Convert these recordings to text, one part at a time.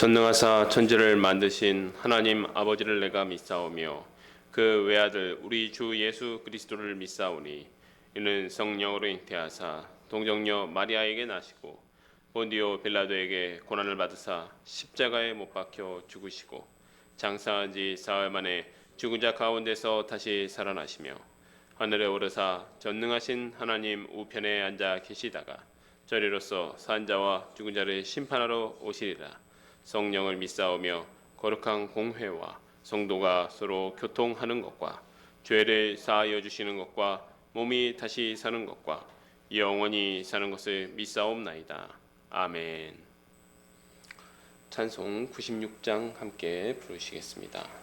전능하사 천지를 만드신 하나님 아버지를 내가 믿사오며 그 외아들 우리 주 예수 그리스도를 믿사오니 이는 성령으로 잉태하사 동정녀 마리아에게 나시고 본디오 빌라도에게 고난을 받으사 십자가에 못 박혀 죽으시고 장사한 지 사흘 만에 죽은 자 가운데서 다시 살아나시며 하늘에 오르사 전능하신 하나님 우편에 앉아 계시다가 저리로서 산 자와 죽은 자를 심판하러 오시리라. 성령을 믿사오며 거룩한 공회와 성도가 서로 교통하는 것과 죄를 사하여 주시는 것과 몸이 다시 사는 것과 영원히 사는 것을 믿사옵나이다. 아멘. 찬송 96장 함께 부르시겠습니다.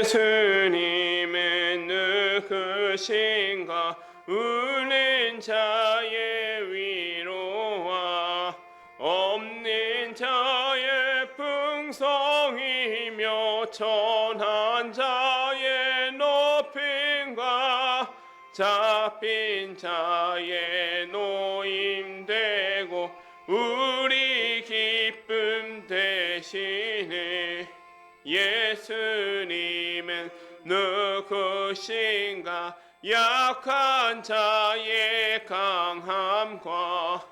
예수님은 누구신가? 우는 자의 위로와 없는 자의 풍성이며 천한 자의 높임과 잡힌 자의 노임되고 우리 기쁨 되시네. 예수님은 누구신가? 약한 자의 강함과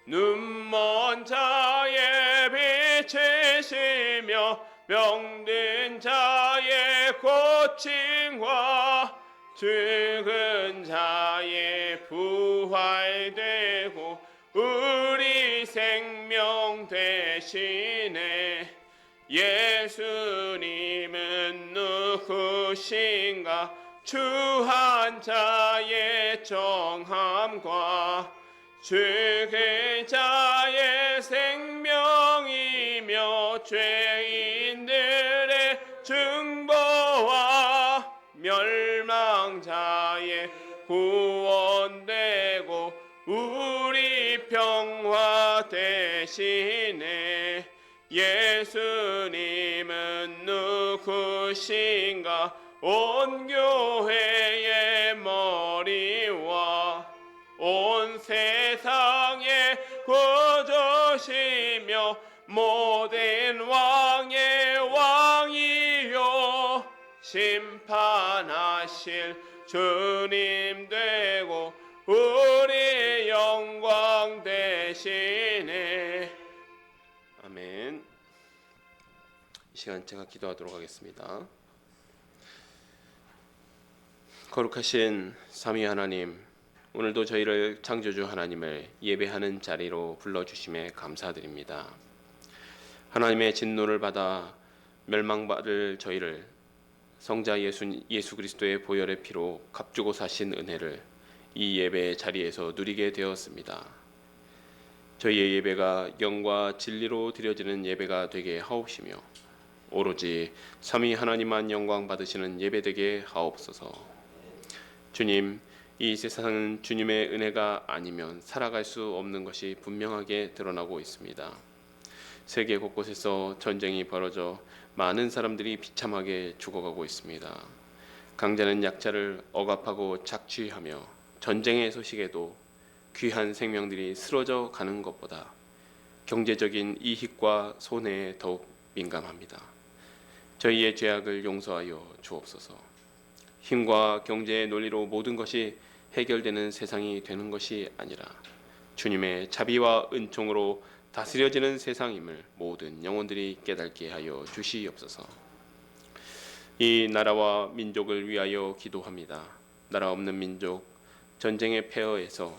눈먼 자의 빛이시며 병든 자의 고침과 죽은 자의 부활되고 우리 생명 되시네. 예수님은 누구신가? 추한 자의 정함과 죽을 자의 생명이며 죄인들의 중보와 멸망자의 구원되고 우리 평화 되시네. 예수님은 누구신가? 온 교회의 머리와 온 세상의 구주시며 모든 왕의 왕이요 심판하실 주님 되고 우리 영광 되시네. 아멘. 이 시간 제가 기도하도록 하겠습니다. 거룩하신 삼위 하나님, 오늘도 저희를 창조주 하나님을 예배하는 자리로 불러주심에 감사드립니다. 하나님의 진노를 받아 멸망받을 저희를 성자 예수 그리스도의 보혈의 피로 값주고 사신 은혜를 이 예배의 자리에서 누리게 되었습니다. 저희의 예배가 영과 진리로 드려지는 예배가 되게 하옵시며 오로지 삼위 하나님만 영광 받으시는 예배 되게 하옵소서. 주님, 이 세상은 주님의 은혜가 아니면 살아갈 수 없는 것이 분명하게 드러나고 있습니다. 세계 곳곳에서 전쟁이 벌어져 많은 사람들이 비참하게 죽어가고 있습니다. 강자는 약자를 억압하고 착취하며 전쟁의 소식에도 귀한 생명들이 쓰러져 가는 것보다 경제적인 이익과 손해에 더욱 민감합니다. 저희의 죄악을 용서하여 주옵소서. 힘과 경제의 논리로 모든 것이 해결되는 세상이 되는 것이 아니라 주님의 자비와 은총으로 다스려지는 세상임을 모든 영혼들이 깨닫게 하여 주시옵소서. 이 나라와 민족을 위하여 기도합니다. 나라 없는 민족, 전쟁의 폐허에서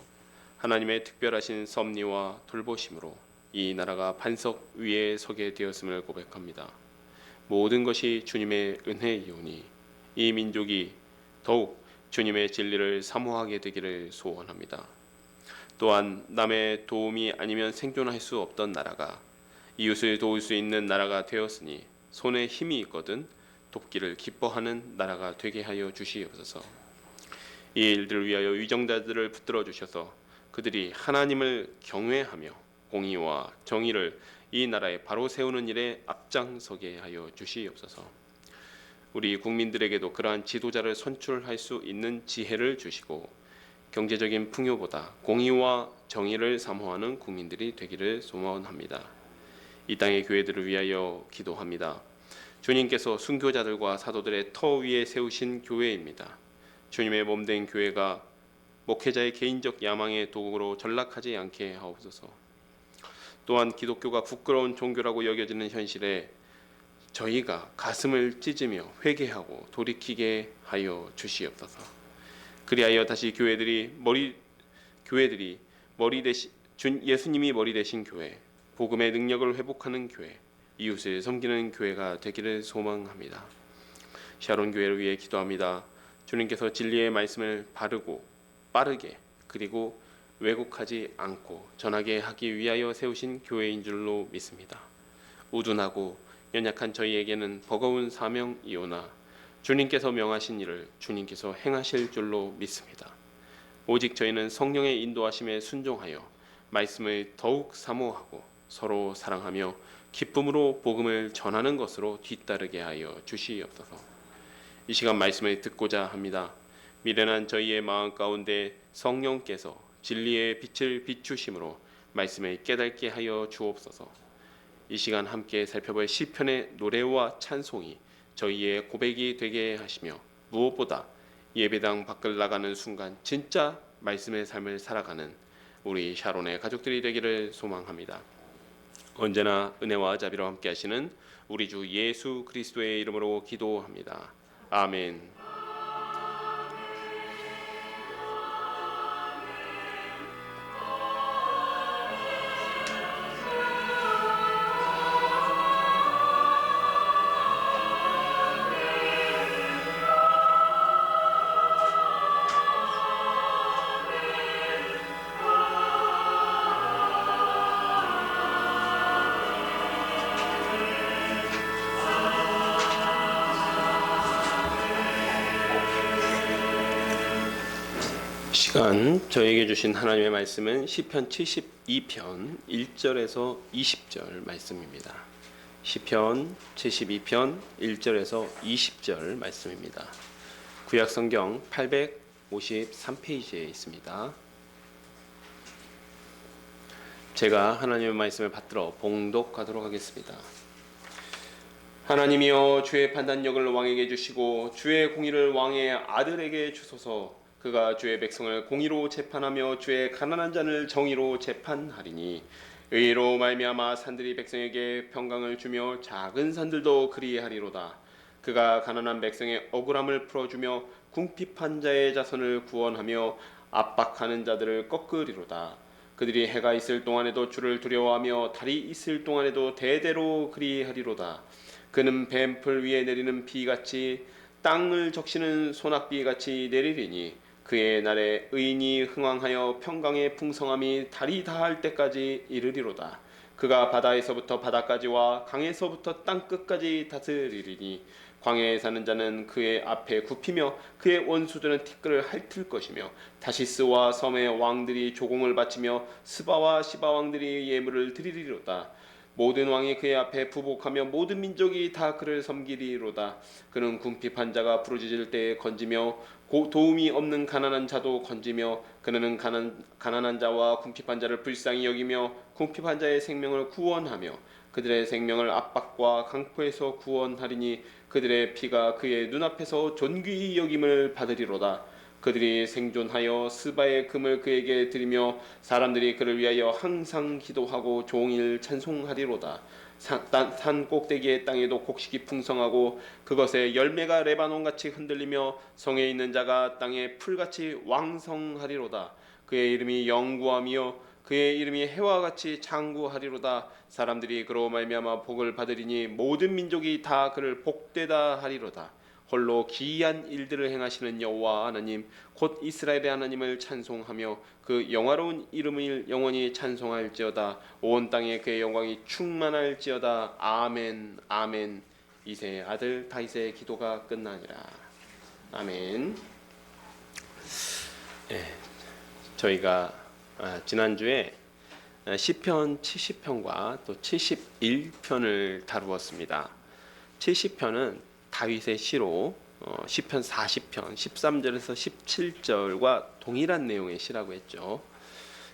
하나님의 특별하신 섭리와 돌보심으로 이 나라가 반석 위에 서게 되었음을 고백합니다. 모든 것이 주님의 은혜이오니 이 민족이 더욱 주님의 진리를 사모하게 되기를 소원합니다. 또한 남의 도움이 아니면 생존할 수 없던 나라가 이웃을 도울 수 있는 나라가 되었으니 손에 힘이 있거든 돕기를 기뻐하는 나라가 되게 하여 주시옵소서. 이 일들을 위하여 위정자들을 붙들어 주셔서 그들이 하나님을 경외하며 공의와 정의를 이 나라에 바로 세우는 일에 앞장서게 하여 주시옵소서. 우리 국민들에게도 그러한 지도자를 선출할 수 있는 지혜를 주시고 경제적인 풍요보다 공의와 정의를 사모하는 국민들이 되기를 소원합니다. 이 땅의 교회들을 위하여 기도합니다. 주님께서 순교자들과 사도들의 터 위에 세우신 교회입니다. 주님의 몸된 교회가 목회자의 개인적 야망의 도구로 전락하지 않게 하옵소서. 또한 기독교가 부끄러운 종교라고 여겨지는 현실에 저희가 가슴을 찢으며 회개하고 돌이키게 하여 주시옵소서. 그리하여 다시 예수님이 머리 되신 교회, 복음의 능력을 회복하는 교회, 이웃을 섬기는 교회가 되기를 소망합니다. 샤론 교회를 위해 기도합니다. 주님께서 진리의 말씀을 바르고 빠르게 그리고 왜곡하지 않고 전하게 하기 위하여 세우신 교회인 줄로 믿습니다. 우둔하고 연약한 저희에게는 버거운 사명이오나 주님께서 명하신 일을 주님께서 행하실 줄로 믿습니다. 오직 저희는 성령의 인도하심에 순종하여 말씀을 더욱 사모하고 서로 사랑하며 기쁨으로 복음을 전하는 것으로 뒤따르게 하여 주시옵소서. 이 시간 말씀을 듣고자 합니다. 미련한 저희의 마음 가운데 성령께서 진리의 빛을 비추심으로 말씀을 깨닫게 하여 주옵소서. 이 시간 함께 살펴볼 시편의 노래와 찬송이 저희의 고백이 되게 하시며 무엇보다 예배당 밖을 나가는 순간 진짜 말씀의 삶을 살아가는 우리 샤론의 가족들이 되기를 소망합니다. 언제나 은혜와 자비로 함께 하시는 우리 주 예수 그리스도의 이름으로 기도합니다. 아멘. 시간 저에게 주신 하나님의 말씀은 시편 72편 1절에서 20절 말씀입니다. 시편 72편 1절에서 20절 말씀입니다. 구약성경 853페이지에 있습니다. 제가 하나님의 말씀을 받들어 봉독하도록 하겠습니다. 하나님이여, 주의 판단력을 왕에게 주시고 주의 공의를 왕의 아들에게 주소서. 그가 주의 백성을 공의로 재판하며 주의 가난한 자를 정의로 재판하리니 의로 말미암아 산들이 백성에게 평강을 주며 작은 산들도 그리하리로다. 그가 가난한 백성의 억울함을 풀어주며 궁핍한 자의 자손을 구원하며 압박하는 자들을 꺾으리로다. 그들이 해가 있을 동안에도 주를 두려워하며 달이 있을 동안에도 대대로 그리하리로다. 그는 뱀풀 위에 내리는 비같이 땅을 적시는 소낙비같이 내리리니 그의 날에 의인이 흥왕하여 평강의 풍성함이 달이 다할 때까지 이르리로다. 그가 바다에서부터 바다까지와 강에서부터 땅끝까지 다스리리니 광야에 사는 자는 그의 앞에 굽히며 그의 원수들은 티끌을 핥을 것이며 다시스와 섬의 왕들이 조공을 바치며 스바와 시바 왕들이 예물을 드리리로다. 모든 왕이 그의 앞에 부복하며 모든 민족이 다 그를 섬기리로다. 그는 궁핍한 자가 부르짖을 때에 건지며 도움이 없는 가난한 자도 건지며 그는 가난한 자와 궁핍한 자를 불쌍히 여기며 궁핍한 자의 생명을 구원하며 그들의 생명을 압박과 강포에서 구원하리니 그들의 피가 그의 눈앞에서 존귀히 여김을 받으리로다. 그들이 생존하여 스바의 금을 그에게 드리며 사람들이 그를 위하여 항상 기도하고 종일 찬송하리로다. 산 꼭대기의 땅에도 곡식이 풍성하고 그것의 열매가 레바논같이 흔들리며 성에 있는 자가 땅에 풀같이 왕성하리로다. 그의 이름이 영구하며 그의 이름이 해와 같이 장구하리로다. 사람들이 그로 말미암아 복을 받으리니 모든 민족이 다 그를 복되다 하리로다. 홀로 기이한 일들을 행하시는 여호와 하나님 곧 이스라엘의 하나님을 찬송하며 그 영화로운 이름을 영원히 찬송할지어다. 온 땅에 그의 영광이 충만할지어다. 아멘. 아멘. 이새의 아들 다윗의 기도가 끝나니라. 아멘. 저희가 지난주에 시편 70편과 또 71편을 다루었습니다. 70편은 다윗의 시로 시편 40편 13절에서 17절과 동일한 내용의 시라고 했죠.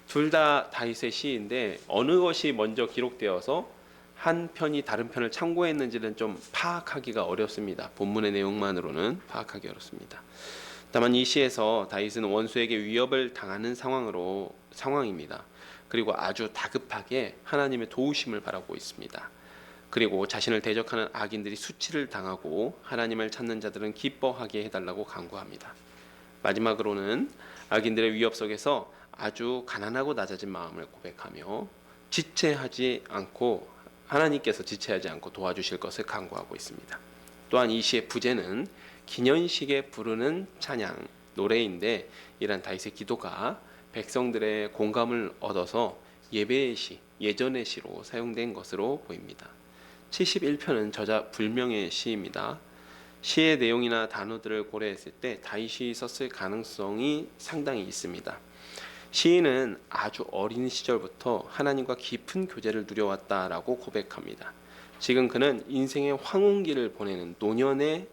둘 다 다윗의 시인데 어느 것이 먼저 기록되어서 한 편이 다른 편을 참고했는지는 좀 파악하기가 어렵습니다. 본문의 내용만으로는 파악하기 어렵습니다. 다만 이 시에서 다윗은 원수에게 위협을 당하는 상황입니다. 그리고 아주 다급하게 하나님의 도우심을 바라고 있습니다. 그리고 자신을 대적하는 악인들이 수치를 당하고 하나님을 찾는 자들은 기뻐하게 해달라고 간구합니다. 마지막으로는 악인들의 위협 속에서 아주 가난하고 낮아진 마음을 고백하며 하나님께서 지체하지 않고 도와주실 것을 간구하고 있습니다. 또한 이 시의 부제는 기년식에 부르는 찬양 노래인데, 이런 다윗의 기도가 백성들의 공감을 얻어서 예배의 시, 예전의 시로 사용된 것으로 보입니다. 71편은 저자 불명의 시입니다. 시의 내용이나 단어들을 고려했을 때 다윗이 썼을 가능성이 상당히 있습니다. 시인은 아주 어린 시절부터 하나님과 깊은 교제를 누려왔다라고 고백합니다. 지금 그는 인생의 황혼기를 보내는 노년의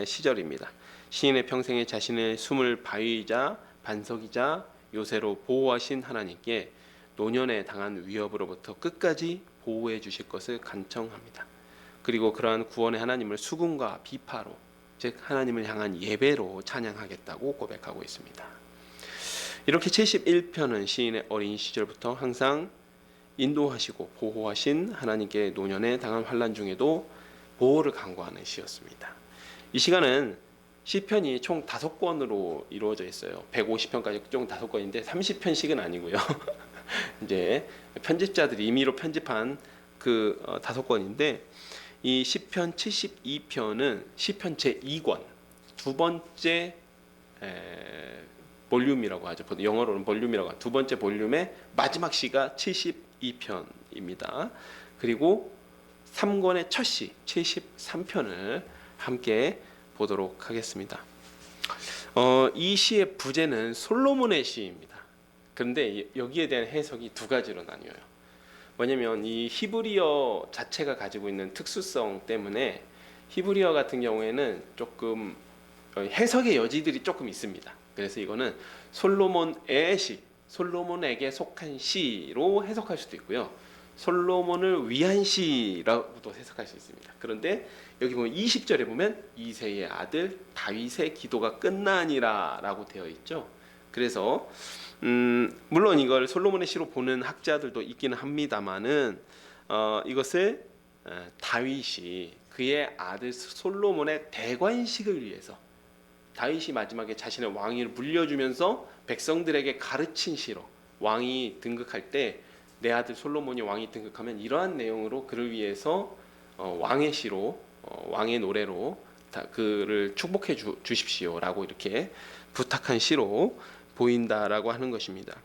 시절입니다. 시인의 평생에 자신의 숨을 바위이자 반석이자 요새로 보호하신 하나님께 노년에 당한 위협으로부터 끝까지 보호해 주실 것을 간청합니다. 그리고 그러한 구원의 하나님을 수군과 비파로, 즉 하나님을 향한 예배로 찬양하겠다고 고백하고 있습니다. 이렇게 71편은 시인의 어린 시절부터 항상 인도하시고 보호하신 하나님께 노년에 당한 환난 중에도 보호를 간구하는 시였습니다. 이 시간은 시편이 총 5권으로 이루어져 있어요. 150편까지 총 5권인데 30편씩은 아니고요. 이제 편집자들이 임의로 편집한 그 5권인데, 이 시편 72편은 시편 제2권 두 번째 볼륨이라고 하죠. 영어로는 볼륨이라고 하죠. 두 번째 볼륨의 마지막 시가 72편입니다. 그리고 3권의 첫 시 73편을 함께 보도록 하겠습니다. 이 시의 부제는 솔로몬의 시입니다. 그런데 여기에 대한 해석이 두 가지로 나뉘어요. 뭐냐면 이 히브리어 자체가 가지고 있는 특수성 때문에 히브리어 같은 경우에는 조금 해석의 여지들이 조금 있습니다. 그래서 이거는 솔로몬의 시, 솔로몬에게 속한 시로 해석할 수도 있고요. 솔로몬을 위한 시라고도 해석할 수 있습니다. 그런데 여기 보면 20절에 보면 이새의 아들 다윗의 기도가 끝나니라 라고 되어 있죠. 그래서 물론 이걸 솔로몬의 시로 보는 학자들도 있기는 합니다만은 이것을 다윗이 그의 아들 솔로몬의 대관식을 위해서, 다윗이 마지막에 자신의 왕위를 물려주면서 백성들에게 가르친 시로, 왕이 등극할 때 내 아들 솔로몬이 왕이 등극하면 이러한 내용으로 그를 위해서 왕의 시로, 왕의 노래로 그를 축복해 주십시오라고 이렇게 부탁한 시로 보인다라고 하는 것입니다.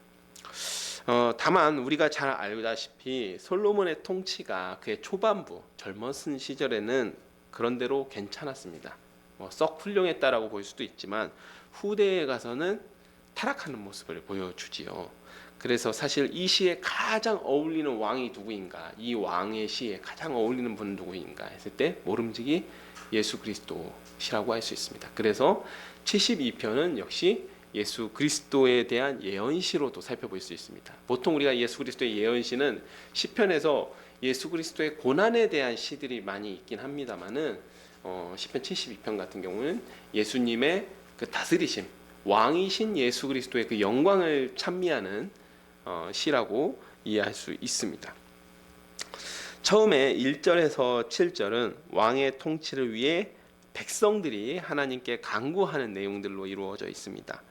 다만 우리가 잘 알다시피 솔로몬의 통치가 그의 초반부 젊었은 시절에는 그런대로 괜찮았습니다. 썩 훌륭했다라고 볼 수도 있지만 후대에 가서는 타락하는 모습을 보여주지요. 그래서 사실 이 시에 가장 어울리는 왕이 누구인가, 이 왕의 시에 가장 어울리는 분은 누구인가 했을 때 모름지기 예수 그리스도시라고 할 수 있습니다. 그래서 72편은 역시 예수 그리스도에 대한 예언시로도 살펴볼 수 있습니다. 보통 우리가 예수 그리스도의 예언시는 시편에서 예수 그리스도의 고난에 대한 시들이 많이 있긴 합니다만은 시편 72편 같은 경우는 예수님의 그 다스리심, 왕이신 예수 그리스도의 그 영광을 찬미하는 시라고 이해할 수 있습니다. 처음에 1절에서 7절은 왕의 통치를 위해 백성들이 하나님께 간구하는 내용들로 이루어져 있습니다.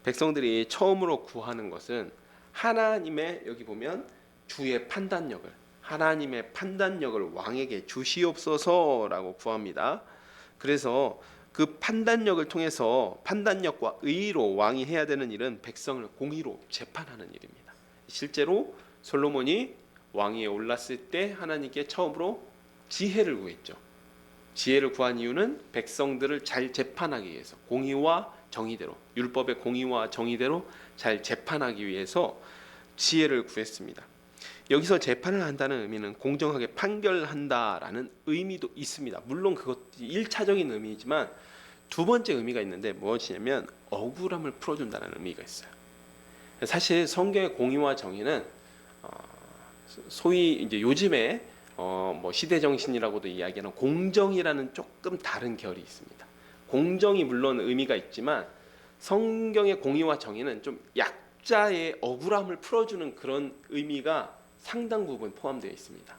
백성들이 처음으로 구하는 것은 하나님의, 여기 보면 주의 판단력을, 하나님의 판단력을 왕에게 주시옵소서라고 구합니다. 그래서 그 판단력을 통해서, 판단력과 의로 왕이 해야 되는 일은 백성을 공의로 재판하는 일입니다. 실제로 솔로몬이 왕위에 올랐을 때 하나님께 처음으로 지혜를 구했죠. 지혜를 구한 이유는 백성들을 잘 재판하기 위해서, 공의와 정의대로, 율법의 공의와 정의대로 잘 재판하기 위해서 지혜를 구했습니다. 여기서 재판을 한다는 의미는 공정하게 판결한다라는 의미도 있습니다. 물론 그것 1차적인 의미이지만 두 번째 의미가 있는데 무엇이냐면 억울함을 풀어준다는 의미가 있어요. 사실 성경의 공의와 정의는 소위 이제 요즘에 뭐 시대 정신이라고도 이야기하는 공정이라는 조금 다른 결이 있습니다. 공정이 물론 의미가 있지만 성경의 공의와 정의는 좀 약자의 억울함을 풀어주는 그런 의미가 상당 부분 포함되어 있습니다.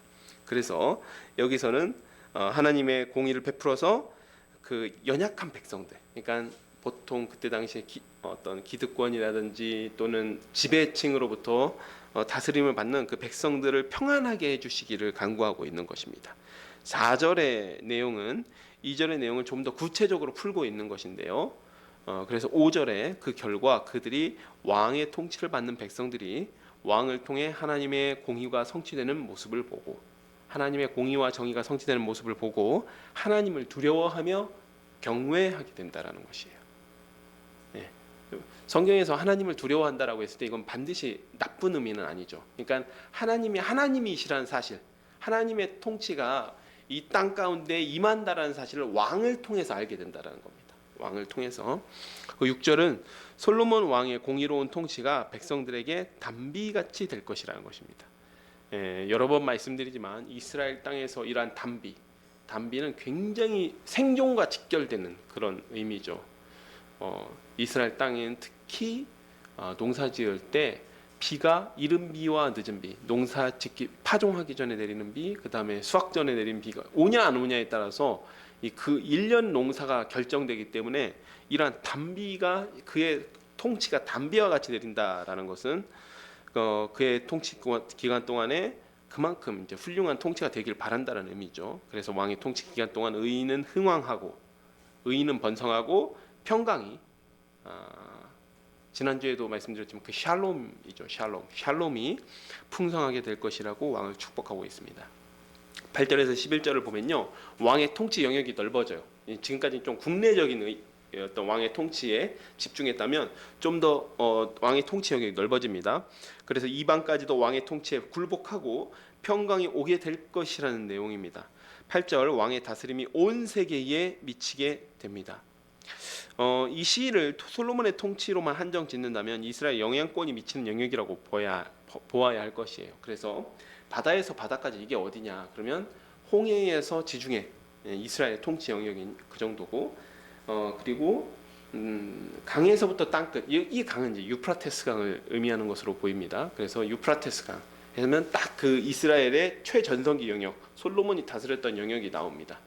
그래서 여기서는 하나님의 공의를 베풀어서 그 연약한 백성들, 그러니까 보통 그때 당시에 어떤 기득권이라든지 또는 지배층으로부터 다스림을 받는 그 백성들을 평안하게 해주시기를 간구하고 있는 것입니다. 4절의 내용은 2절의 내용을 좀 더 구체적으로 풀고 있는 것인데요. 그래서 5절에 그 결과 그들이 왕의 통치를 받는 백성들이 왕을 통해 하나님의 공의가 성취되는 모습을 보고 하나님의 공의와 정의가 성취되는 모습을 보고 하나님을 두려워하며 경외하게 된다라는 것이에요. 네. 성경에서 하나님을 두려워한다라고 했을 때 이건 반드시 나쁜 의미는 아니죠. 그러니까 하나님이 하나님이시라는 사실, 하나님의 통치가 이 땅 가운데 임한다라는 사실을 왕을 통해서 알게 된다라는 겁니다. 왕을 통해서. 그 6절은 솔로몬 왕의 공의로운 통치가 백성들에게 단비같이 될 것이라는 것입니다. 여러 번 말씀드리지만 이스라엘 땅에서 이러한 단비는 굉장히 생존과 직결되는 그런 의미죠. 이스라엘 땅에는 특히 농사지을 때 비가 이른 비와 늦은 비, 농사 짓기 파종하기 전에 내리는 비, 그 다음에 수확 전에 내리는 비가 오냐 안 오냐에 따라서 그 1년 농사가 결정되기 때문에 이러한 단비가 그의 통치가 단비와 같이 내린다라는 것은 그의 통치 기간 동안에 그만큼 이제 훌륭한 통치가 되길 바란다는 의미죠. 그래서 왕의 통치 기간 동안 의인은 흥왕하고 의인은 번성하고 평강이 지난주에도 말씀드렸지만 그 샬롬이죠. 샬롬이 풍성하게 될 것이라고 왕을 축복하고 있습니다. 8절에서 11절을 보면요, 왕의 통치 영역이 넓어져요. 지금까지 좀 국내적인 어떤 왕의 통치에 집중했다면 좀 더 왕의 통치 영역이 넓어집니다. 그래서 이방까지도 왕의 통치에 굴복하고 평강이 오게 될 것이라는 내용입니다. 8절 왕의 다스림이 온 세계에 미치게 됩니다. 이 시를 솔로몬의 통치로만 한정 짓는다면 이스라엘 영향권이 미치는 영역이라고 보아야 할 것이에요. 그래서 바다에서 바다까지 이게 어디냐? 그러면 홍해에서 지중해, 이스라엘 통치 영역인 그 정도고, 그리고 강에서부터 땅끝, 이 강은 이제 유프라테스 강을 의미하는 것으로 보입니다. 그래서 유프라테스 강 하면 딱 그 이스라엘의 최전성기 영역, 솔로몬이 다스렸던 영역이 나옵니다.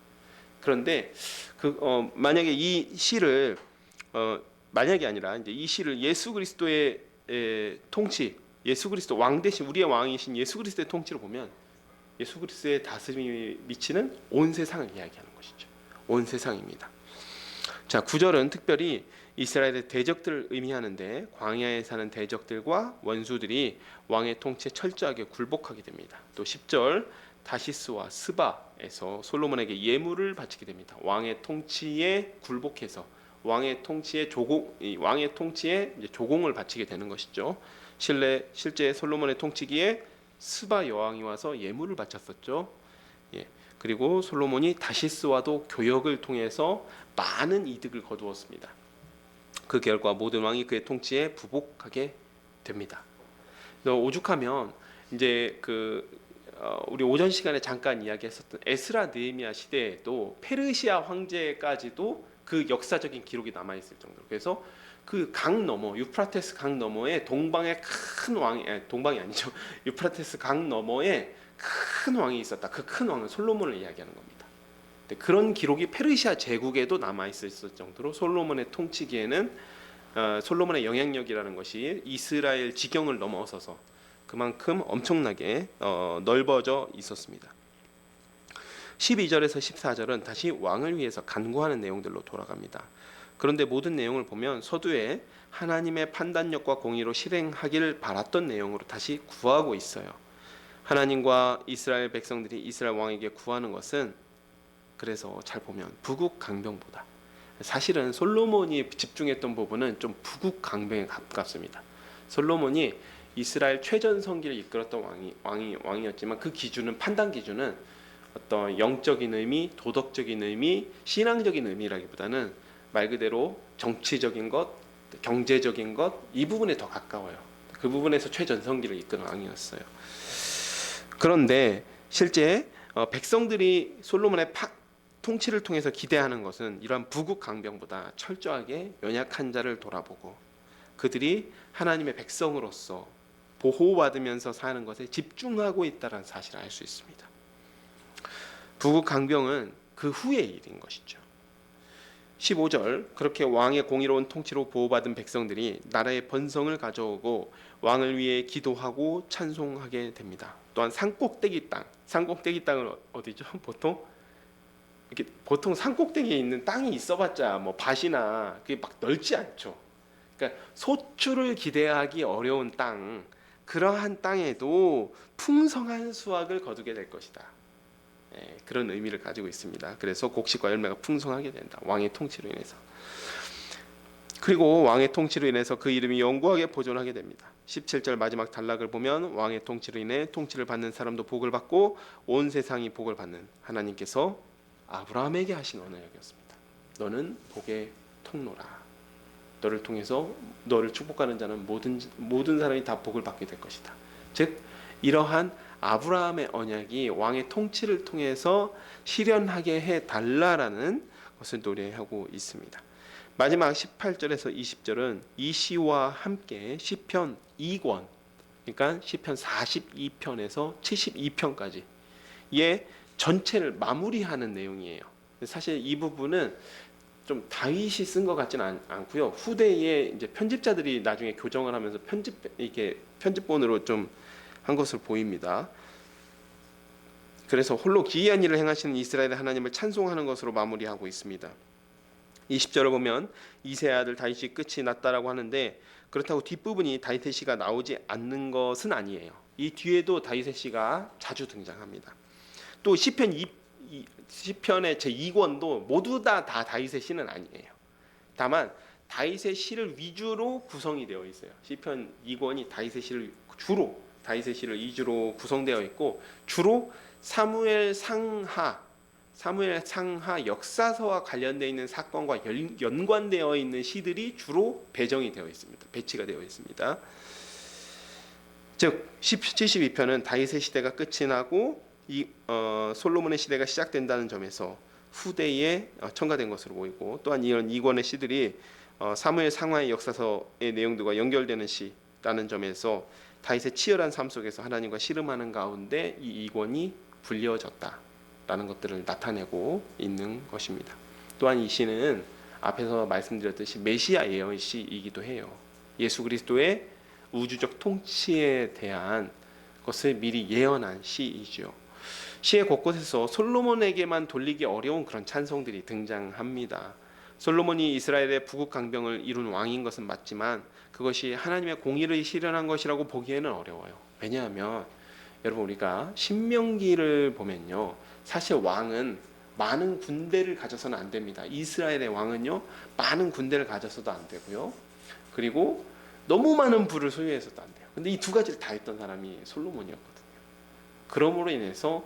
그런데 만약에 이 시를 만약이 아니라 이제 이 시를 예수 그리스도의 통치, 예수 그리스도 왕 대신 우리의 왕이신 예수 그리스도의 통치로 보면 예수 그리스도의 다스림이 미치는 온 세상을 이야기하는 것이죠. 온 세상입니다. 자, 9절은 특별히 이스라엘의 대적들을 의미하는데 광야에 사는 대적들과 원수들이 왕의 통치에 철저하게 굴복하게 됩니다. 또 10절 다시스와 스바에서 솔로몬에게 예물을 바치게 됩니다. 왕의 통치에 굴복해서 왕의 통치에 조공을 바치게 되는 것이죠. 실제 솔로몬의 통치기에 스바 여왕이 와서 예물을 바쳤었죠. 그리고 솔로몬이 다시스와도 교역을 통해서 많은 이득을 거두었습니다. 그 결과 모든 왕이 그의 통치에 부복하게 됩니다. 오죽하면 이제 우리 오전 시간에 잠깐 이야기했었던 에스라 느헤미야 시대에도 페르시아 황제까지도 그 역사적인 기록이 남아 있을 정도로, 그래서 그 강 너머 유프라테스 강 너머에 동방의 큰 왕이 동방이 아니죠. 유프라테스 강 너머에 큰 왕이 있었다. 그 큰 왕은 솔로몬을 이야기하는 겁니다. 그런 기록이 페르시아 제국에도 남아 있을 정도로 솔로몬의 통치기에는 솔로몬의 영향력이라는 것이 이스라엘 지경을 넘어서서 그만큼 엄청나게 넓어져 있었습니다. 12절에서 14절은 다시 왕을 위해서 간구하는 내용들로 돌아갑니다. 그런데 모든 내용을 보면 서두에 하나님의 판단력과 공의로 실행하기를 바랐던 내용으로 다시 구하고 있어요. 하나님과 이스라엘 백성들이 이스라엘 왕에게 구하는 것은, 그래서 잘 보면 북극 강병보다, 사실은 솔로몬이 집중했던 부분은 좀 북극 강병에 가깝습니다. 솔로몬이 이스라엘 최전성기를 이끌었던 왕이었지만 그 기준은 판단 기준은 어떤 영적인 의미, 도덕적인 의미, 신앙적인 의미라기보다는 말 그대로 정치적인 것, 경제적인 것 이 부분에 더 가까워요. 그 부분에서 최전성기를 이끄는 왕이었어요. 그런데 실제 백성들이 솔로몬의 통치를 통해서 기대하는 것은 이러한 부국 강병보다 철저하게 연약한 자를 돌아보고 그들이 하나님의 백성으로서 보호받으면서 사는 것에 집중하고 있다는 사실을 알 수 있습니다. 부국 강병은 그 후의 일인 것이죠. 15절 그렇게 왕의 공의로운 통치로 보호받은 백성들이 나라의 번성을 가져오고 왕을 위해 기도하고 찬송하게 됩니다. 또한 산꼭대기 땅은 어디죠? 보통 산꼭대기에 있는 땅이 있어봤자 뭐 밭이나 그게 막 넓지 않죠. 그러니까 소출을 기대하기 어려운 땅, 그러한 땅에도 풍성한 수확을 거두게 될 것이다. 그런 의미를 가지고 있습니다. 그래서 곡식과 열매가 풍성하게 된다. 왕의 통치로 인해서. 그리고 왕의 통치로 인해서 그 이름이 영구하게 보존하게 됩니다. 17절 마지막 단락을 보면 왕의 통치로 인해 통치를 받는 사람도 복을 받고 온 세상이 복을 받는 하나님께서 아브라함에게 하신 언약이었습니다. 너는 복의 통로라. 너를 통해서 너를 축복하는 자는 모든 사람이 다 복을 받게 될 것이다. 즉 이러한 아브라함의 언약이 왕의 통치를 통해서 실현하게 해달라라는 것을 노래하고 있습니다. 마지막 18절에서 20절은 이 시와 함께 시편 2권, 그러니까 시편 42편에서 72편까지의 전체를 마무리하는 내용이에요. 사실 이 부분은 좀 다윗이 쓴 것 같지는 않고요. 후대에 이제 편집자들이 나중에 교정을 하면서 편집본으로 좀 한 것으로 보입니다. 그래서 홀로 기이한 일을 행하시는 이스라엘의 하나님을 찬송하는 것으로 마무리하고 있습니다. 20절을 보면 이세 아들 다윗이 끝이 났다라고 하는데 그렇다고 뒷부분이 다윗의 시가 나오지 않는 것은 아니에요. 이 뒤에도 다윗의 시가 자주 등장합니다. 또 시편의 제2권도 모두 다 다윗의 시는 아니에요. 다만 다윗의 시를 위주로 구성이 되어 있어요. 시편 2권이 다윗의 시를 위주로 구성되어 있고 주로 사무엘 상하 역사서와 관련되어 있는 사건과 연관되어 있는 시들이 주로 배치가 되어 있습니다. 즉 72편은 다윗의 시대가 끝이 나고 솔로몬의 시대가 시작된다는 점에서 후대에 첨가된 것으로 보이고, 또한 이런 2권의 시들이 사무엘 상하의 역사서의 내용들과 연결되는 시라는 점에서 다윗의 치열한 삶 속에서 하나님과 씨름하는 가운데 이 2권이 불려졌다라는 것들을 나타내고 있는 것입니다. 또한 이 시는 앞에서 말씀드렸듯이 메시아 예언 시이기도 해요. 예수 그리스도의 우주적 통치에 대한 것을 미리 예언한 시이죠. 시의 곳곳에서 솔로몬에게만 돌리기 어려운 그런 찬송들이 등장합니다. 솔로몬이 이스라엘의 부국 강병을 이룬 왕인 것은 맞지만 그것이 하나님의 공의를 실현한 것이라고 보기에는 어려워요. 왜냐하면 여러분 우리가 신명기를 보면요, 사실 왕은 많은 군대를 가져서는 안 됩니다. 이스라엘의 왕은요 많은 군대를 가져서도 안 되고요, 그리고 너무 많은 부를 소유해서도 안 돼요. 근데 이 두 가지를 다 했던 사람이 솔로몬이었거든요. 그러므로 인해서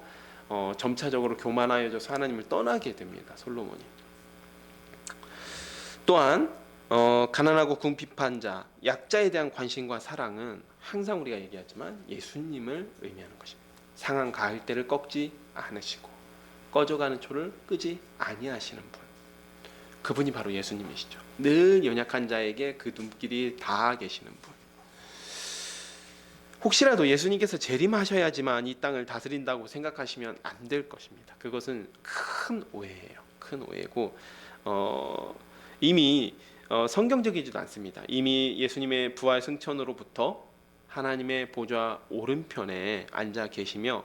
점차적으로 교만하여져서 하나님을 떠나게 됩니다. 솔로몬이. 또한 가난하고 궁핍한 자, 약자에 대한 관심과 사랑은 항상 우리가 얘기하지만 예수님을 의미하는 것입니다. 상한 가을 때를 꺾지 않으시고 꺼져가는 초를 끄지 아니하시는 분, 그분이 바로 예수님이시죠. 늘 연약한 자에게 그 눈길이 닿아 계시는 분. 혹시라도 예수님께서 재림하셔야지만 이 땅을 다스린다고 생각하시면 안 될 것입니다. 그것은 큰 오해예요. 큰 오해고 이미 성경적이지도 않습니다. 이미 예수님의 부활 승천으로부터 하나님의 보좌 오른편에 앉아 계시며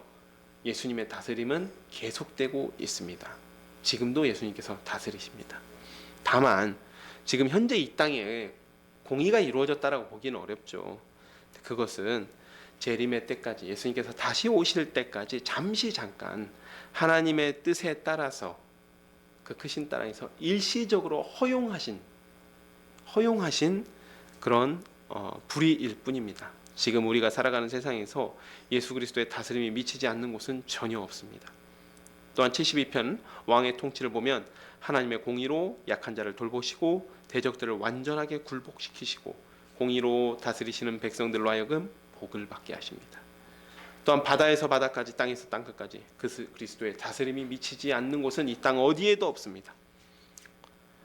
예수님의 다스림은 계속되고 있습니다. 지금도 예수님께서 다스리십니다. 다만 지금 현재 이 땅에 공의가 이루어졌다라고 보기는 어렵죠. 그것은 재림의 때까지, 예수님께서 다시 오실 때까지 잠깐 하나님의 뜻에 따라서 그 크신 땅에서 일시적으로 허용하신 그런 불의일 뿐입니다. 지금 우리가 살아가는 세상에서 예수 그리스도의 다스림이 미치지 않는 곳은 전혀 없습니다. 또한 72편 왕의 통치를 보면 하나님의 공의로 약한 자를 돌보시고 대적들을 완전하게 굴복시키시고 공의로 다스리시는 백성들로 하여금 복을 받게 하십니다. 또한 바다에서 바다까지 땅에서 땅끝까지 그리스도의 다스림이 미치지 않는 곳은 이 땅 어디에도 없습니다.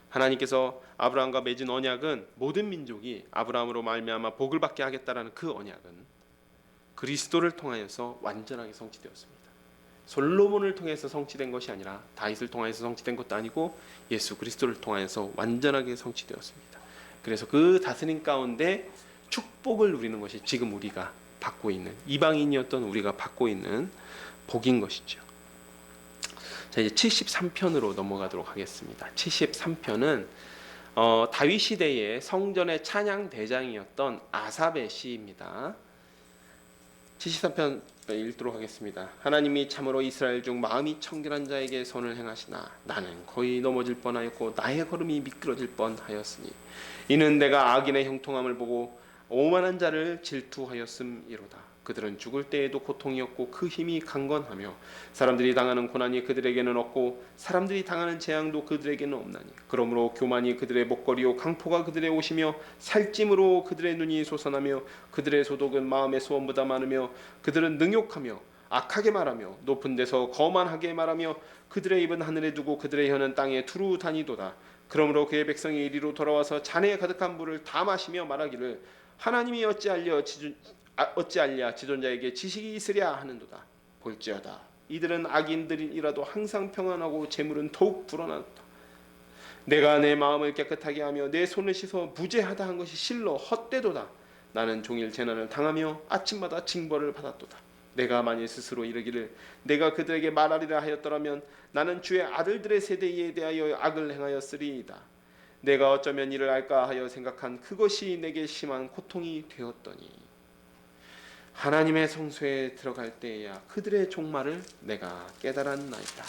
하나님께서 아브라함과 맺은 언약은 모든 민족이 아브라함으로 말미암아 복을 받게 하겠다라는 그 언약은 그리스도를 통하여서 완전하게 성취되었습니다. 솔로몬을 통해서 성취된 것이 아니라 다윗을 통해서 성취된 것도 아니고 예수 그리스도를 통하여서 완전하게 성취되었습니다. 그래서 그 다스림 가운데 축복을 누리는 것이 지금 우리가 받고 있는, 이방인이었던 우리가 받고 있는 복인 것이죠. 자, 이제 73편으로 넘어가도록 하겠습니다. 73편은 다윗 시대의 성전의 찬양 대장이었던 아삽의 시입니다. 73편 읽도록 하겠습니다. 하나님이 참으로 이스라엘 중 마음이 청결한 자에게 선을 행하시나 나는 거의 넘어질 뻔하였고 나의 걸음이 미끄러질 뻔하였으니 이는 내가 악인의 형통함을 보고 오만한 자를 질투하였음이로다. 그들은 죽을 때에도 고통이었고 그 힘이 강건하며 사람들이 당하는 고난이 그들에게는 없고 사람들이 당하는 재앙도 그들에게는 없나니 그러므로 교만이 그들의 목걸이요 강포가 그들의 옷이며 살찜으로 그들의 눈이 솟아나며 그들의 소독은 마음의 소원보다 많으며 그들은 능욕하며 악하게 말하며 높은 데서 거만하게 말하며 그들의 입은 하늘에 두고 그들의 혀는 땅에 두루 다니도다. 그러므로 그의 백성이 이리로 돌아와서 잔에 가득한 물을 다 마시며 말하기를 하나님이 어찌하랴 지존자에게 지식이 있으랴 하는도다. 볼지어다 이들은 악인들이라도 항상 평안하고 재물은 더욱 불어나도다. 내가 내 마음을 깨끗하게 하며 내 손을 씻어 무죄하다 한 것이 실로 헛되도다. 나는 종일 재난을 당하며 아침마다 징벌을 받았도다. 내가 만일 스스로 이르기를 내가 그들에게 말하리라 하였더라면 나는 주의 아들들의 세대에 대하여 악을 행하였으리이다. 내가 어쩌면 이를 알까 하여 생각한 그것이 내게 심한 고통이 되었더니 하나님의 성소에 들어갈 때에야 그들의 종말을 내가 깨달았나이다.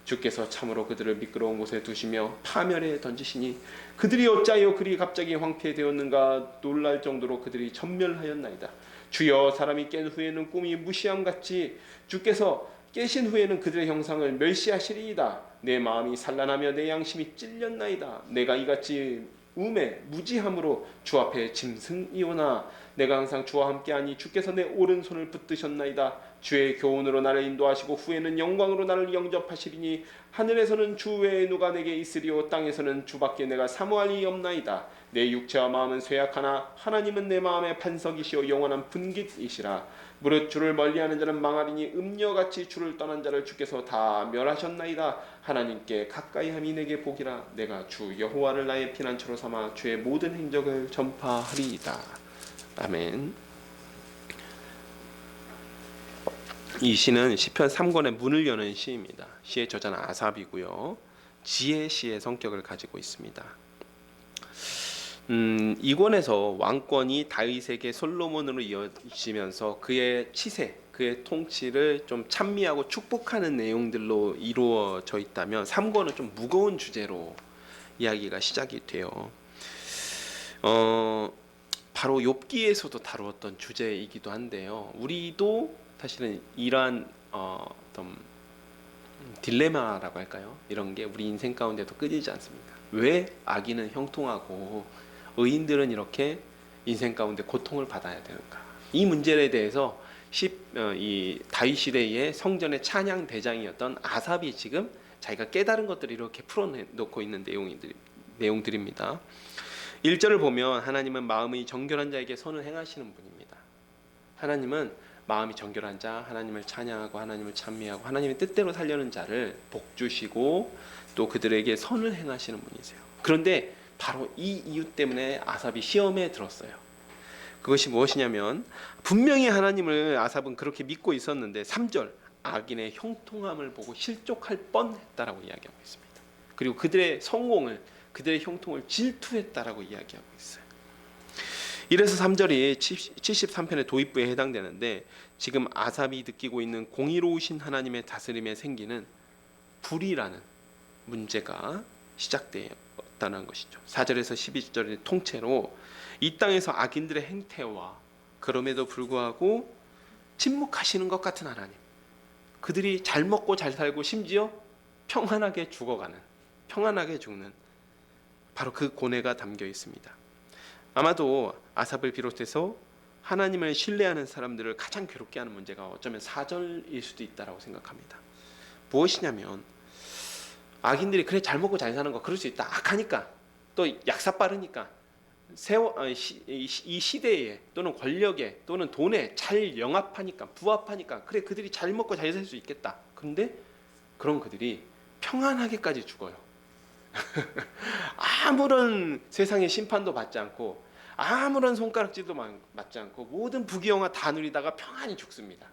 주께서 참으로 그들을 미끄러운 곳에 두시며 파멸에 던지시니 그들이 어찌하여 그리 갑자기 황폐되었는가 놀랄 정도로 그들이 전멸하였나이다. 주여 사람이 깬 후에는 꿈이 무시함같이 주께서 깨신 후에는 그들의 형상을 멸시하시리이다. 내 마음이 산란하며 내 양심이 찔렸나이다. 내가 이같이 무지함으로 주 앞에 짐승이오나 내가 항상 주와 함께하니 주께서 내 오른손을 붙드셨나이다. 주의 교훈으로 나를 인도하시고 후에는 영광으로 나를 영접하시리니 하늘에서는 주 외에 누가 내게 있으리요 땅에서는 주밖에 내가 사모할 이 없나이다. 내 육체와 마음은 쇠약하나 하나님은 내 마음의 반석이시오 영원한 분깃이시라. 무릇 주를 멀리하는 자는 망하리니 음녀같이 주를 떠난 자를 주께서 다 멸하셨나이다. 하나님께 가까이함이 내게 복이라. 내가 주 여호와를 나의 피난처로 삼아 주의 모든 행적을 전파하리이다. 아멘. 이 시는 시편 3권의 문을 여는 시입니다. 시의 저자는 아삽이고요. 지혜 시의 성격을 가지고 있습니다. 이 권에서 왕권이 다윗에게 솔로몬으로 이어지면서 그의 치세, 그의 통치를 좀 찬미하고 축복하는 내용들로 이루어져 있다면 3권은 좀 무거운 주제로 이야기가 시작이 돼요. 바로 욥기에서도 다루었던 주제이기도 한데요. 우리도 사실은 이러한 어떤 딜레마라고 할까요? 이런 게 우리 인생 가운데도 끊이지 않습니다. 왜 악인은 형통하고 의인들은 이렇게 인생 가운데 고통을 받아야 되는가? 이 문제에 대해서 이 다윗 시대의 성전의 찬양 대장이었던 아삽이 지금 자기가 깨달은 것들을 이렇게 풀어놓고 있는 내용들입니다. 1절을 보면 하나님은 마음이 정결한 자에게 선을 행하시는 분입니다. 하나님은 마음이 정결한 자, 하나님을 찬양하고 하나님을 찬미하고 하나님의 뜻대로 살려는 자를 복주시고 또 그들에게 선을 행하시는 분이세요. 그런데 바로 이 이유 때문에 아삽이 시험에 들었어요. 그것이 무엇이냐면 분명히 하나님을 아삽은 그렇게 믿고 있었는데 3절 악인의 형통함을 보고 실족할 뻔했다라고 이야기하고 있습니다. 그리고 그들의 성공을 그들의 형통을 질투했다라고 이야기하고 있어요. 이래서 3절이 73편의 도입부에 해당되는데 지금 아삽이 느끼고 있는 공의로우신 하나님의 다스림에 생기는 불이라는 문제가 시작되었다는 것이죠. 4절에서 12절의 통째로 이 땅에서 악인들의 행태와 그럼에도 불구하고 침묵하시는 것 같은 하나님. 그들이 잘 먹고 잘 살고 심지어 평안하게 죽어가는, 평안하게 죽는 바로 그 고뇌가 담겨 있습니다. 아마도 아삽을 비롯해서 하나님을 신뢰하는 사람들을 가장 괴롭게 하는 문제가 어쩌면 4절일 수도 있다라고 생각합니다. 무엇이냐면 악인들이 그래 잘 먹고 잘 사는 거 그럴 수 있다. 악하니까 또 약사 빠르니까 이 시대에 또는 권력에 또는 돈에 잘 영합하니까 부합하니까 그래 그들이 잘 먹고 잘 살 수 있겠다. 근데 그런 그들이 평안하게까지 죽어요. 아무런 세상의 심판도 받지 않고 아무런 손가락질도 맞지 않고 모든 부귀영화 다 누리다가 평안히 죽습니다.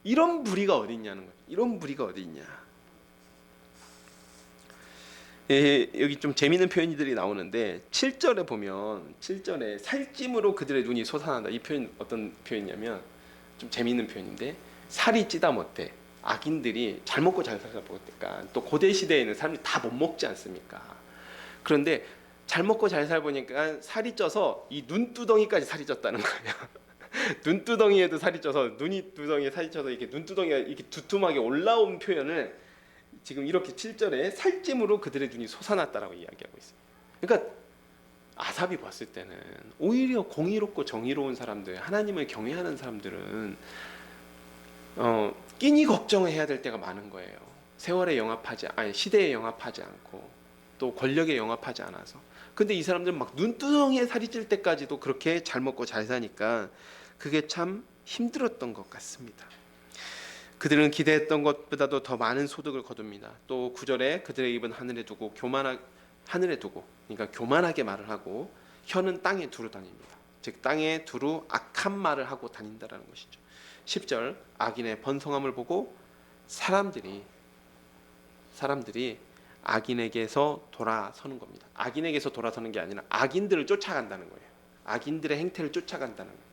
이런 부리가 어디 있냐는 거예요. 이런 부리가 어디 있냐. 여기 좀 재미있는 표현들이 나오는데 7절에 보면 7절에 살찜으로 그들의 눈이 솟아난다. 이 표현 어떤 표현이냐면 좀 재미있는 표현인데 살이 찌다 못해 악인들이 잘 먹고 잘 살다 보니까 또 고대 시대에는 사람들이 다 못 먹지 않습니까? 그런데 잘 먹고 잘 살다 보니까 살이 쪄서 이 눈두덩이까지 살이 쪘다는 거예요. 눈두덩이에도 살이 쪄서 눈이 두덩이에 살이 쪄서 이렇게 눈두덩이가 이렇게 두툼하게 올라온 표현을 지금 이렇게 7절에 살찜으로 그들의 눈이 솟아났다라고 이야기하고 있어요. 그러니까 아삽이 봤을 때는 오히려 공의롭고 정의로운 사람들, 하나님을 경외하는 사람들은 끼니 걱정을 해야 될 때가 많은 거예요. 세월에 영합하지 아니 시대에 영합하지 않고 또 권력에 영합하지 않아서. 근데 이 사람들은 막 눈두덩이에 살이 찔 때까지도 그렇게 잘 먹고 잘 사니까 그게 참 힘들었던 것 같습니다. 그들은 기대했던 것보다도 더 많은 소득을 거둡니다. 또 9절에 그들의 입은 하늘에 두고 그러니까 교만하게 말을 하고 혀는 땅에 두루 다닙니다. 즉 땅에 두루 악한 말을 하고 다닌다라는 것이죠. 10절 악인의 번성함을 보고 사람들이 악인에게서 돌아서는 겁니다. 악인에게서 돌아서는 게 아니라 악인들을 쫓아간다는 거예요. 악인들의 행태를 쫓아간다는 거예요.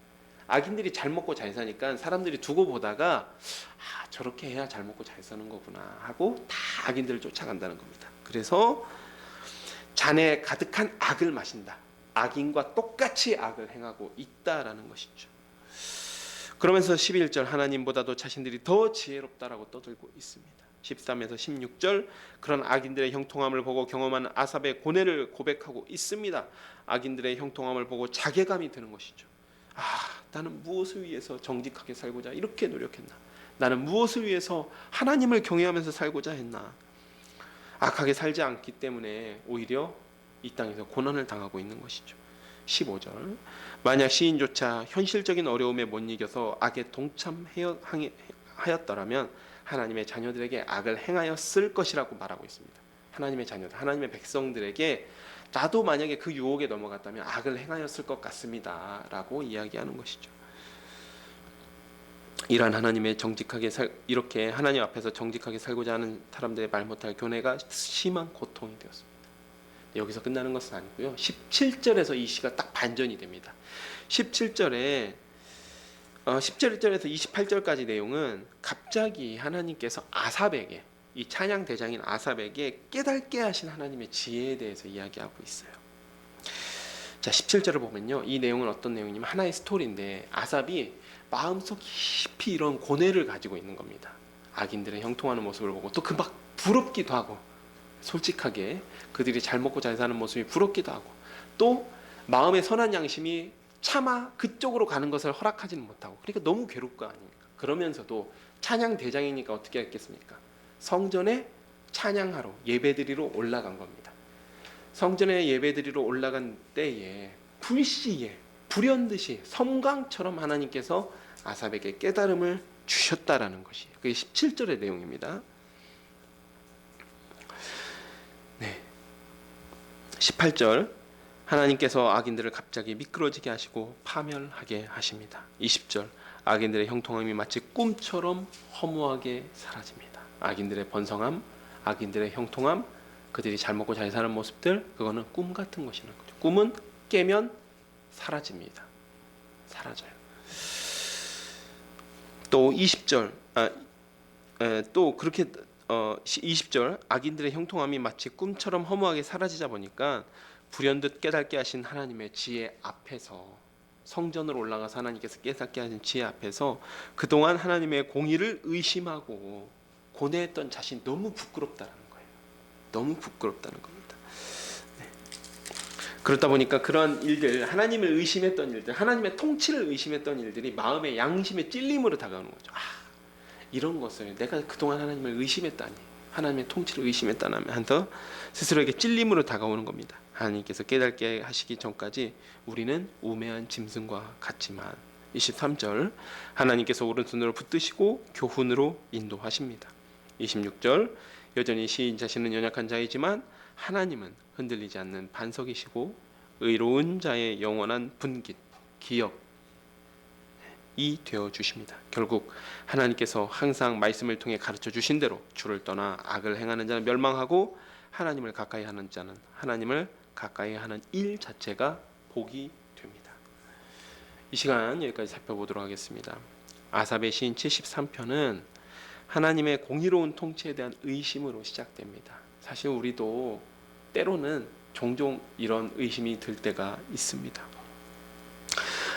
악인들이 잘 먹고 잘 사니까 사람들이 두고 보다가 저렇게 해야 잘 먹고 잘 사는 거구나 하고 다 악인들을 쫓아간다는 겁니다. 그래서 잔에 가득한 악을 마신다. 악인과 똑같이 악을 행하고 있다라는 것이죠. 그러면서 11절 하나님보다도 자신들이 더 지혜롭다라고 떠들고 있습니다. 13에서 16절 그런 악인들의 형통함을 보고 경험한 아삽의 고뇌를 고백하고 있습니다. 악인들의 형통함을 보고 자괴감이 드는 것이죠. 나는 무엇을 위해서 정직하게 살고자 이렇게 노력했나? 나는 무엇을 위해서 하나님을 경외하면서 살고자 했나? 악하게 살지 않기 때문에 오히려 이 땅에서 고난을 당하고 있는 것이죠. 15절 만약 시인조차 현실적인 어려움에 못 이겨서 악에 동참하였더라면 하나님의 자녀들에게 악을 행하였을 것이라고 말하고 있습니다. 하나님의 자녀들, 하나님의 백성들에게 나도 만약에 그 유혹에 넘어갔다면 악을 행하였을 것 같습니다 라고 이야기하는 것이죠. 이러한 이렇게 하나님 앞에서 정직하게 살고자 하는 사람들의 말 못할 교뇌가 심한 고통이 되었습니다. 여기서 끝나는 것은 아니고요. 17절에서 이 시가 딱 반전이 됩니다. 17절에서 28절까지 내용은 갑자기 하나님께서 아삽에게 이 찬양 대장인 아삽에게 깨닫게 하신 하나님의 지혜에 대해서 이야기하고 있어요. 자, 17절을 보면요. 이 내용은 어떤 내용이냐면 하나의 스토리인데 아삽이 마음속 깊이 이런 고뇌를 가지고 있는 겁니다. 악인들의 형통하는 모습을 보고 또 그 막 부럽기도 하고 솔직하게 그들이 잘 먹고 잘 사는 모습이 부럽기도 하고 또 마음의 선한 양심이 차마 그쪽으로 가는 것을 허락하지는 못하고 그러니까 너무 괴롭고 아닙니까? 그러면서도 찬양 대장이니까 어떻게 했겠습니까? 성전에 찬양하러 예배드리러 올라간 겁니다. 성전에 예배드리러 올라간 때에 불시에 불현듯이 섬광처럼 하나님께서 아삽에게 깨달음을 주셨다라는 것이에요. 그게 17절의 내용입니다. 네. 18절 하나님께서 악인들을 갑자기 미끄러지게 하시고 파멸하게 하십니다. 20절 악인들의 형통함이 마치 꿈처럼 허무하게 사라집니다. 악인들의 번성함, 악인들의 형통함, 그들이 잘 먹고 잘 사는 모습들 그거는 꿈 같은 것이라는 거죠. 꿈은 깨면 사라집니다. 사라져요. 또 20절 또 그렇게 20절 악인들의 형통함이 마치 꿈처럼 허무하게 사라지자 보니까 불현듯 깨닫게 하신 하나님의 지혜 앞에서 성전으로 올라가서 하나님께서 깨닫게 하신 지혜 앞에서 그동안 하나님의 공의를 의심하고 고뇌했던 자신이 너무 부끄럽다는 거예요. 너무 부끄럽다는 겁니다. 네. 그렇다 보니까 그런 일들, 하나님을 의심했던 일들, 하나님의 통치를 의심했던 일들이 마음의 양심의 찔림으로 다가오는 거죠. 이런 것을 내가 그동안 하나님을 의심했다니, 하나님의 통치를 의심했다면 한더 스스로에게 찔림으로 다가오는 겁니다. 하나님께서 깨닫게 하시기 전까지 우리는 우매한 짐승과 같지만 23절 하나님께서 오른손으로 붙드시고 교훈으로 인도하십니다. 26절 여전히 시인 자신은 연약한 자이지만 하나님은 흔들리지 않는 반석이시고 의로운 자의 영원한 분깃, 기업이 되어 주십니다. 결국 하나님께서 항상 말씀을 통해 가르쳐 주신 대로 주를 떠나 악을 행하는 자는 멸망하고 하나님을 가까이 하는 자는 하나님을 가까이 하는 일 자체가 복이 됩니다. 이 시간 여기까지 살펴보도록 하겠습니다. 아삽의 시인 73편은 하나님의 공의로운 통치에 대한 의심으로 시작됩니다. 사실 우리도 때로는 종종 이런 의심이 들 때가 있습니다.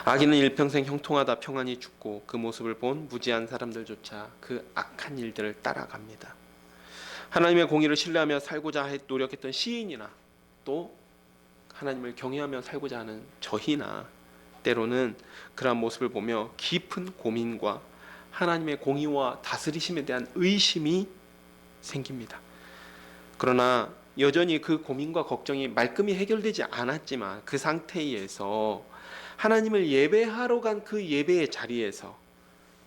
악인은 일평생 형통하다 평안히 죽고 그 모습을 본 무지한 사람들조차 그 악한 일들을 따라갑니다. 하나님의 공의를 신뢰하며 살고자 노력했던 시인이나 또 하나님을 경외하며 살고자 하는 저희나 때로는 그러한 모습을 보며 깊은 고민과 하나님의 공의와 다스리심에 대한 의심이 생깁니다. 그러나 여전히 그 고민과 걱정이 말끔히 해결되지 않았지만 그 상태에서 하나님을 예배하러 간 그 예배의 자리에서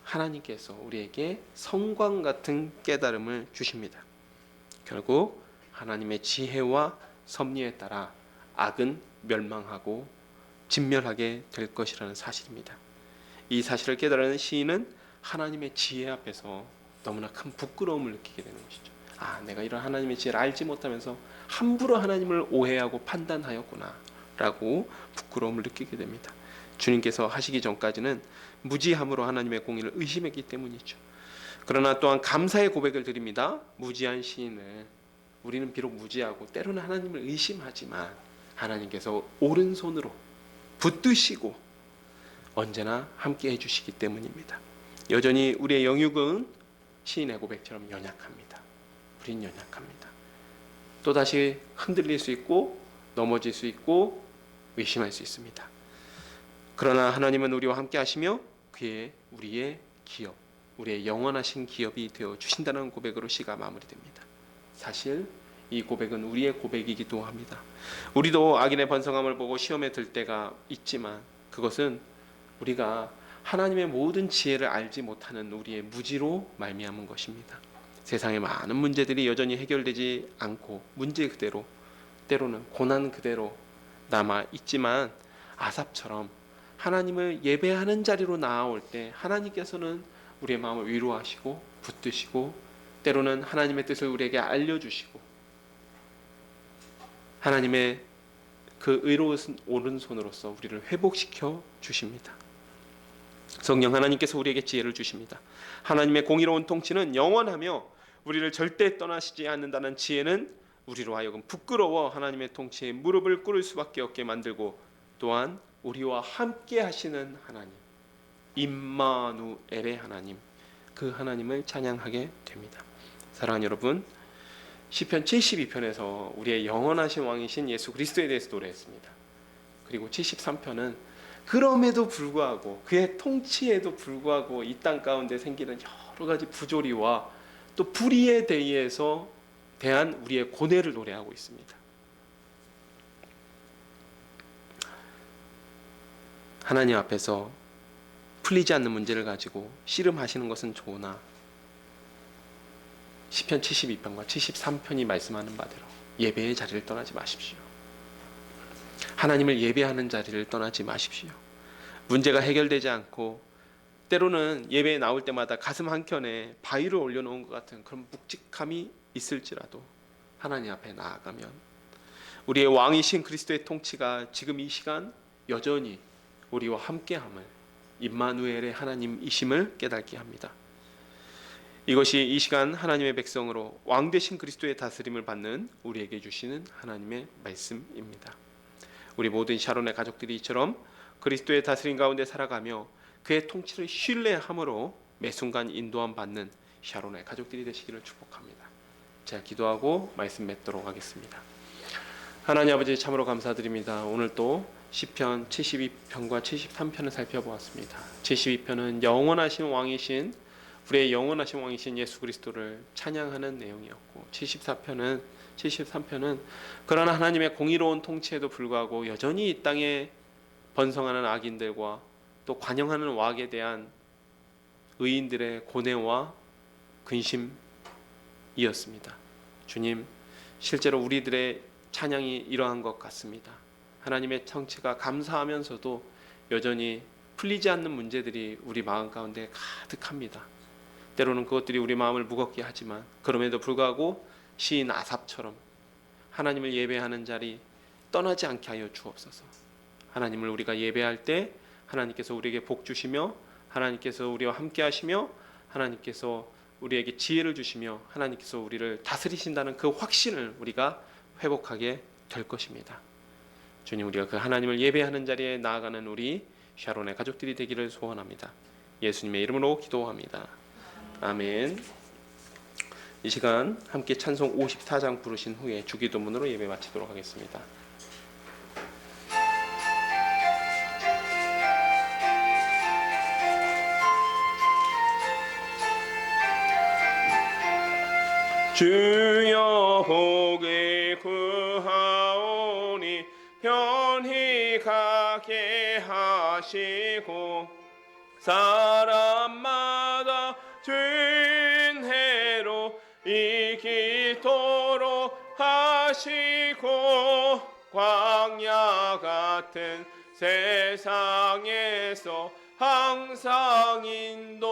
하나님께서 우리에게 성광 같은 깨달음을 주십니다. 결국 하나님의 지혜와 섭리에 따라 악은 멸망하고 진멸하게 될 것이라는 사실입니다. 이 사실을 깨달은 시인은 하나님의 지혜 앞에서 너무나 큰 부끄러움을 느끼게 되는 것이죠. 내가 이런 하나님의 지혜를 알지 못하면서 함부로 하나님을 오해하고 판단하였구나 라고 부끄러움을 느끼게 됩니다. 주님께서 하시기 전까지는 무지함으로 하나님의 공의를 의심했기 때문이죠. 그러나 또한 감사의 고백을 드립니다. 무지한 시인을 우리는 비록 무지하고 때로는 하나님을 의심하지만 하나님께서 오른손으로 붙드시고 언제나 함께 해주시기 때문입니다. 여전히 우리의 영육은 시인의 고백처럼 연약합니다. 우린 연약합니다. 또다시 흔들릴 수 있고 넘어질 수 있고 의심할 수 있습니다. 그러나 하나님은 우리와 함께 하시며 그의 우리의 기업, 우리의 영원하신 기업이 되어 주신다는 고백으로 시가 마무리됩니다. 사실 이 고백은 우리의 고백이기도 합니다. 우리도 악인의 번성함을 보고 시험에 들 때가 있지만 그것은 우리가 하나님의 모든 지혜를 알지 못하는 우리의 무지로 말미암은 것입니다. 세상의 많은 문제들이 여전히 해결되지 않고 문제 그대로 때로는 고난 그대로 남아 있지만 아삽처럼 하나님을 예배하는 자리로 나아올 때 하나님께서는 우리의 마음을 위로하시고 붙드시고 때로는 하나님의 뜻을 우리에게 알려주시고 하나님의 그 의로운 오른손으로서 우리를 회복시켜 주십니다. 성령 하나님께서 우리에게 지혜를 주십니다. 하나님의 공의로운 통치는 영원하며 우리를 절대 떠나시지 않는다는 지혜는 우리로 하여금 부끄러워 하나님의 통치에 무릎을 꿇을 수밖에 없게 만들고 또한 우리와 함께 하시는 하나님 임마누엘의 하나님 그 하나님을 찬양하게 됩니다. 사랑하는 여러분, 시편 72편에서 우리의 영원하신 왕이신 예수 그리스도에 대해서 노래했습니다. 그리고 73편은 그럼에도 불구하고 그의 통치에도 불구하고 이 땅 가운데 생기는 여러 가지 부조리와 또 불의에 대한 우리의 고뇌를 노래하고 있습니다. 하나님 앞에서 풀리지 않는 문제를 가지고 씨름하시는 것은 좋으나 시편 72편과 73편이 말씀하는 바대로 예배의 자리를 떠나지 마십시오. 하나님을 예배하는 자리를 떠나지 마십시오. 문제가 해결되지 않고 때로는 예배에 나올 때마다 가슴 한켠에 바위를 올려놓은 것 같은 그런 묵직함이 있을지라도 하나님 앞에 나아가면 우리의 왕이신 그리스도의 통치가 지금 이 시간 여전히 우리와 함께함을 임마누엘의 하나님이심을 깨닫게 합니다. 이것이 이 시간 하나님의 백성으로 왕 되신 그리스도의 다스림을 받는 우리에게 주시는 하나님의 말씀입니다. 우리 모든 샤론의 가족들이 이처럼 그리스도의 다스림 가운데 살아가며 그의 통치를 신뢰함으로 매 순간 인도함 받는 샤론의 가족들이 되시기를 축복합니다. 제가 기도하고 말씀 맺도록 하겠습니다. 하나님 아버지 참으로 감사드립니다. 오늘 또 시편 72편과 73편을 살펴보았습니다. 72편은 영원하신 왕이신 우리의 영원하신 왕이신 예수 그리스도를 찬양하는 내용이었고 73편은 그러나 하나님의 공의로운 통치에도 불구하고 여전히 이 땅에 번성하는 악인들과 또 관영하는 왕에 대한 의인들의 고뇌와 근심이었습니다. 주님, 실제로 우리들의 찬양이 이러한 것 같습니다. 하나님의 통치가 감사하면서도 여전히 풀리지 않는 문제들이 우리 마음 가운데 가득합니다. 때로는 그것들이 우리 마음을 무겁게 하지만 그럼에도 불구하고 시인 아삽처럼 하나님을 예배하는 자리 떠나지 않게 하여 주옵소서. 하나님을 우리가 예배할 때 하나님께서 우리에게 복 주시며 하나님께서 우리와 함께 하시며 하나님께서 우리에게 지혜를 주시며 하나님께서 우리를 다스리신다는 그 확신을 우리가 회복하게 될 것입니다. 주님, 우리가 그 하나님을 예배하는 자리에 나아가는 우리 샤론의 가족들이 되기를 소원합니다. 예수님의 이름으로 기도합니다. 아멘. 이 시간 함께 찬송 54장 부르신 후에 주기도문으로 예배 마치도록 하겠습니다. 주여 복을 구하오니 편히 가게 하시고 사람마다 죄인해로 이기도록 하시고 광야 같은 세상에서 항상 인도하소서.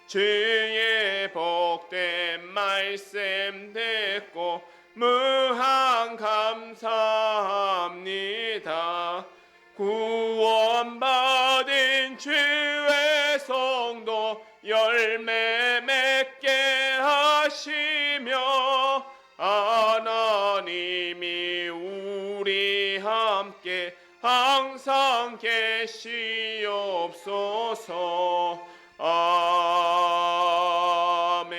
주의 복된 말씀 듣고 무한 감사합니다. 구원받은 주의 성도 열매 맺게 하시며 하나님이 우리 함께 항상 계시옵소서. 아멘.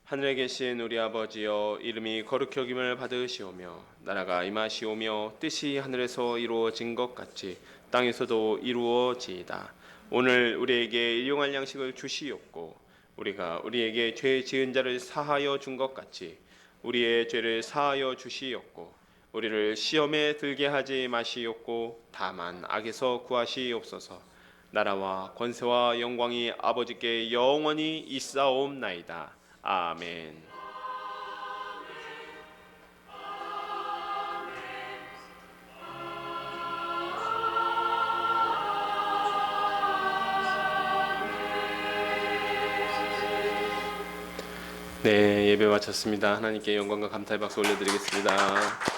하늘에 계신 우리 아버지여, 이름이 거룩히 여김을 받으시오며 나라가 임하시오며 뜻이 하늘에서 이루어진 것 같이 땅에서도 이루어지이다. 오늘 우리에게 일용할 양식을 주시옵고 우리가 우리에게 죄 지은 자를 사하여 준 것 같이 우리의 죄를 사하여 주시옵고 우리를 시험에 들게 하지 마시옵고 다만 악에서 구하시옵소서. 나라와 권세와 영광이 아버지께 영원히 있사옵나이다. 아멘. 네, 예배 마쳤습니다. 하나님께 영광과 감사의 박수 올려드리겠습니다.